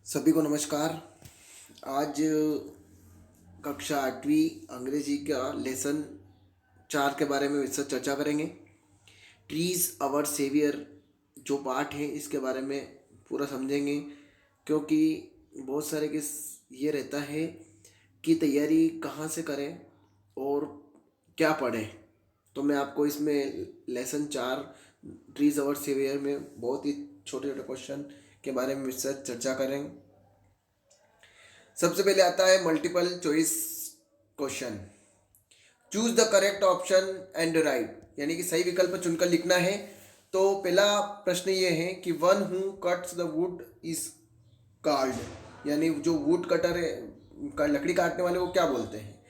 सभी को नमस्कार। आज कक्षा 8वीं अंग्रेजी का लेसन 4 के बारे में विस्तृत चर्चा करेंगे। ट्रीज आवर सेवियर जो पाठ है इसके बारे में पूरा समझेंगे, क्योंकि बहुत सारे के ये रहता है कि तैयारी कहाँ से करें और क्या पढ़ें। तो मैं आपको इसमें लेसन 4 ट्रीज आवर सेवियर में बहुत ही छोटे छोटे क्वेश्चन के बारे में विस्तृत चर्चा करेंगे। सबसे पहले आता है multiple choice question. Choose the correct option and right, यानी कि सही विकल्प चुनकर लिखना है। तो पहला प्रश्न ये है कि one who cuts the wood is called, यानी जो वुड कटर है, लकड़ी काटने वाले को क्या बोलते हैं?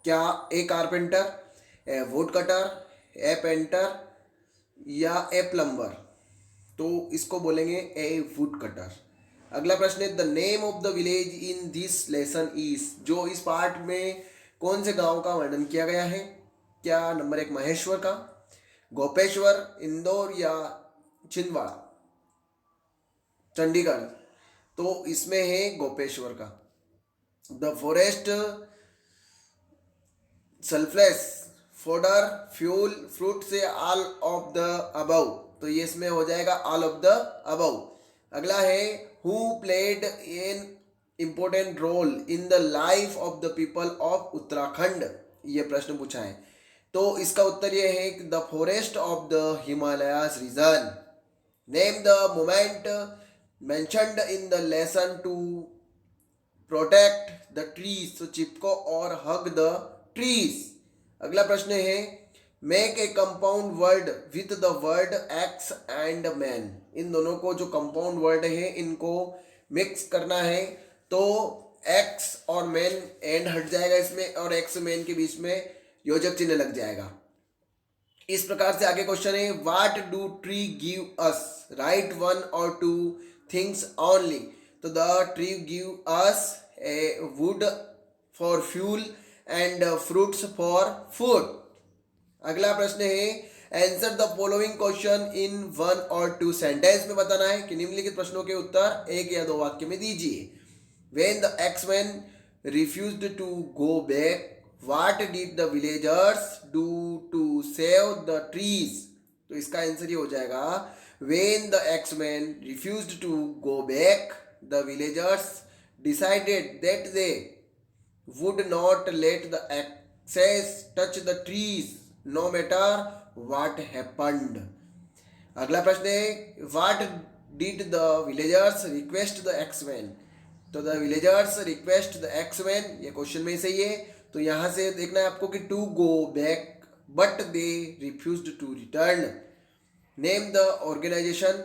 क्या a carpenter, a wood cutter, a painter या ए प्लम्बर? तो इसको बोलेंगे ए वुड कटर। अगला प्रश्न है the name of the village in this lesson is, जो इस पार्ट में कौन से गांव का वर्णन किया गया है? क्या नंबर 1 महेश्वर का, गोपेश्वर, इंदौर या छिंदवाड़ा, चंडीगढ़? तो इसमें है गोपेश्वर का। The forest supplies fodder fuel fruit C all of the above, तो ये इसमें हो जाएगा ऑल ऑफ द अबव। अगला है who played an important role in the life of the people of Uttarakhand, ये प्रश्न पूछा है। तो इसका उत्तर ये है कि the forest of the Himalayas region. Name the movement mentioned in the lesson to protect the trees, तो चिपको और हग द ट्रीज। अगला प्रश्न है make a compound word with the word axe and man, इन दोनों को जो कंपाउंड वर्ड है इनको मिक्स करना है। तो एक्स और मैन एंड हट जाएगा इसमें, और एक्स मैन के बीच में योजक चिन्ह लग जाएगा। इस प्रकार से आगे क्वेश्चन है what do tree give us, right 1 और 2 थिंग्स ओनली। तो the tree give us A would for fuel and fruits for food. अगला प्रश्न है answer the following question in 1 और 2 सेंटेंस में बताना है कि निम्नलिखित प्रश्नों के उत्तर 1 या 2 वाक्य में दीजिए। When the axeman refused to go back, what did the villagers do to save the trees? तो इसका आंसर ये हो जाएगा when the axeman refused to go back, the villagers decided that they would not let the access touch the trees no matter what happened. अगला प्रश्न है what did the villagers request the axeman? तो the villagers request the axeman, ये question में सही है। तो यहाँ से देखना है आपको कि to go back but they refused to return. Name the organization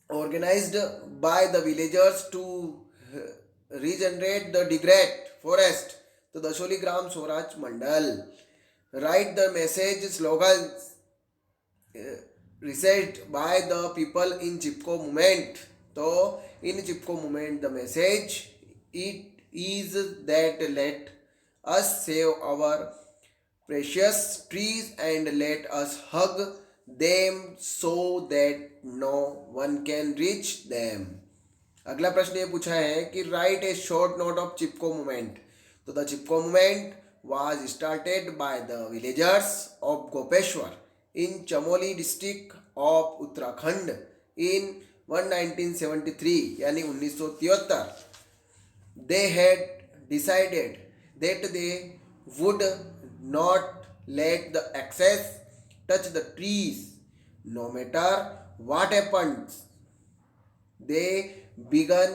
organized by the villagers to regenerate the degraded forest, तो Dasholi Gram Swaraj Mandal. Write the message slogans raised by the people in Chipko movement, तो in Chipko movement the message it is that let us save our precious trees and let us hug them so that no one can reach them. अगला प्रश्न ये पूछा है कि write a short note of Chipko movement. तो the Chipko movement was started by the villagers of Gopeshwar in Chamoli district of Uttarakhand in 1973, यानी 1973। They had decided that they would not let the axes touch the trees no matter what happened. They began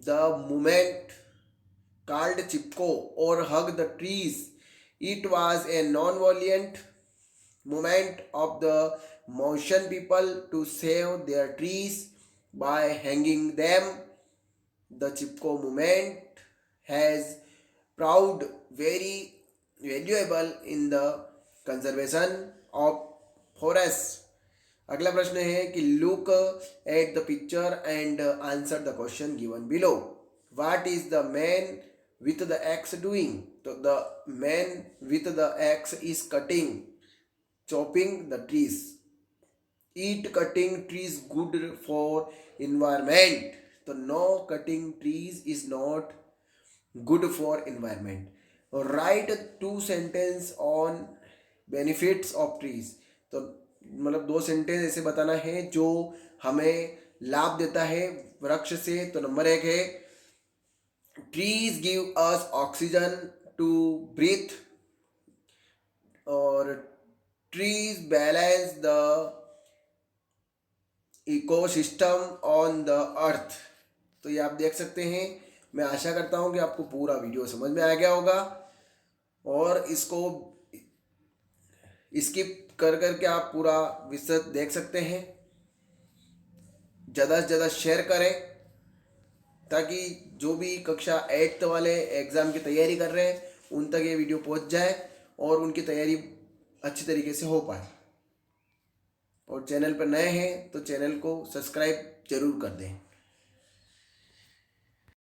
the movement called Chipko or Hug the Trees. It was a non-violent movement of the Mauritian people to save their trees by hanging them. The Chipko movement has proved very valuable in the conservation of forests. अगला प्रश्न है कि look at the picture and answer the question given below. What is the man with the axe doing? तो the man with the axe is cutting, chopping the trees. It cutting trees good for environment, तो no cutting trees is not good for environment. Write 2 sentence on benefits of trees. तो मतलब 2 sentence ऐसे बताना है जो हमें लाभ देता है वृक्ष से. तो नंबर 1 है trees give us oxygen to breathe, और trees balance the ecosystem on the earth. तो ये आप देख सकते हैं. मैं आशा करता हूँ कि आपको पूरा वीडियो समझ में आ गया होगा, और इसको स्किप कर करके आप पूरा विस्तृत देख सकते हैं. ज़्यादा से ज़्यादा शेयर करें ताकि जो भी कक्षा 8th वाले एग्ज़ाम की तैयारी कर रहे हैं उन तक ये वीडियो पहुंच जाए और उनकी तैयारी अच्छी तरीके से हो पाए. और चैनल पर नए हैं तो चैनल को सब्सक्राइब जरूर कर दें.